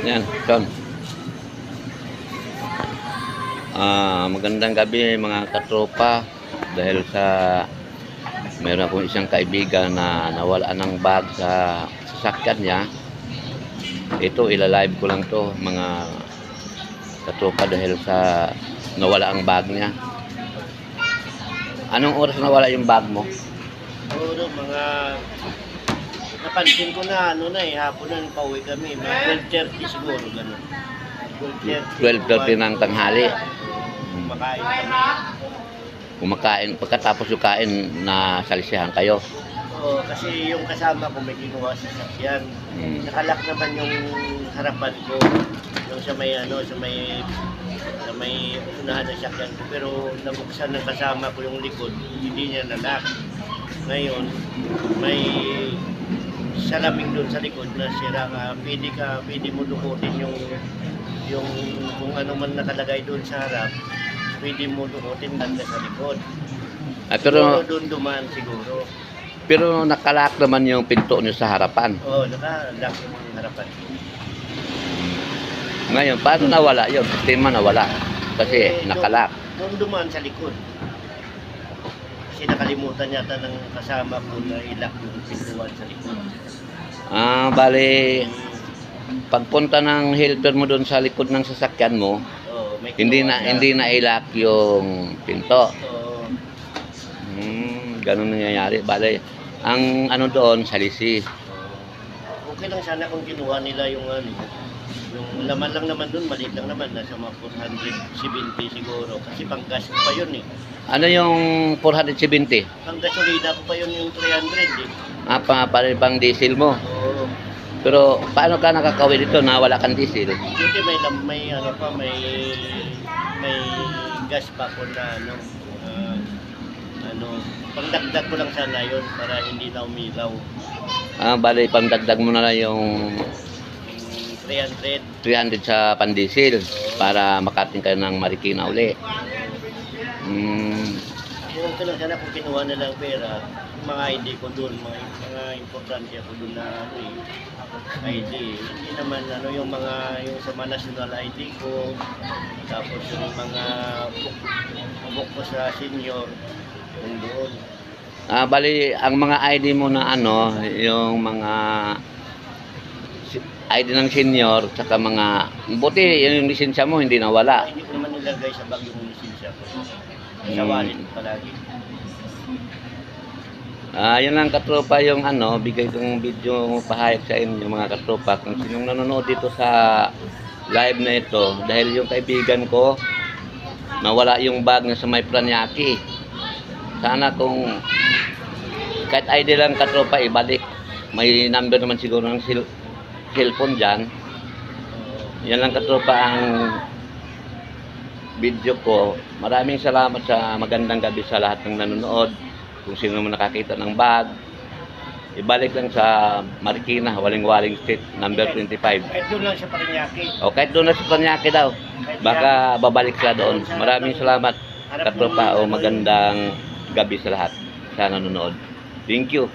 Yan, John. Magandang gabi mga katropa. Dahil sa meron akong isang kaibigan na nawala ng bag sa sasakyan niya. Ito, ilalive ko lang to mga katropa dahil sa nawala ang bag niya. Anong oras nawala yung bag mo? Siguro mga napansin ko na hapon na pauwi kami, mga 12:30 siguro gano'n. 12:30 ng tanghali. Kumakain kami. Kumakain, pagkatapos yung kain na salisihan kayo. Oo, kasi yung kasama ko may kinuha sa sasakyan. Nakalak naman yung harapan ko. Yung sa may unahan ng sasakyan ko. Pero nabuksan ng kasama ko yung likod, hindi niya nalak. Ngayon, may salaming doon sa likod na sira ka. Pwede mo dukutin yung kung ano man nakalagay doon sa harap. Pwede mo dukutin banda sa likod. Pero doon dumaan siguro. Pero nakalak naman yung pinto niyo sa harapan. Oo, nakalak yung harapan. Ngayon, paano nawala yun? Sistema nawala. Kasi nakalak. Doon dumaan sa likod. Kasi nakalimutan yata ng kasama ko na ilak yung pintuan sa likod. Bale, pagpunta ng helper mo doon sa likod ng sasakyan mo, hindi na ilak yung pinto. Ganun nangyayari. Bale, ang ano doon, salisi. Okay lang sana kung kinuha nila yung yung laman lang naman doon, maliit lang naman, nasa mga 470 siguro. Kasi panggas ko pa yun eh. Ano yung 470? Panggasolina ko pa yun yung 300 eh. Pang diesel mo. Oo. Pero paano ka nakakawin dito na wala kang diesel? Buti may gas pa ko na pangdagdag ko lang sana yun para hindi na umilaw. Bale, pangdagdag mo na lang yung 300 sa pandiesel para makating kayo ng Marikina uli. Yung lang sana kung kinuha na lang pera, mga ID ko doon, mga importante ako doon na ID. Hindi naman yung sa mga national ID ko, tapos yung mga book ko sa senior, yung doon. Bali, ang mga ID mo na yung mga ID ng senior, saka mga, buti yung lisensya mo hindi nawala. Hindi ko naman nilagay sa bag yung lisensya ko. Sa wallet palagi. Yun lang katropa yung bigay kong video pahayag sa inyo mga katropa. Kung sinong nanonood dito sa live na ito, dahil yung kaibigan ko nawala yung bag na sa may Paranaque. Sana kung kahit ID lang katropa ibalik. May number naman siguro ng cellphone dyan. Yan lang katropa ang video ko. Maraming salamat sa magandang gabi sa lahat ng nanonood. Kung sino mo nakakita ng bag, ibalik lang sa Marikina, Waling-Waling Street, number 25. Kahit doon lang sa Paranaque. O kahit doon na sa Paranaque daw. Baka babalik sila doon. Maraming salamat katropa o magandang gabi sa lahat sa nanonood. Thank you.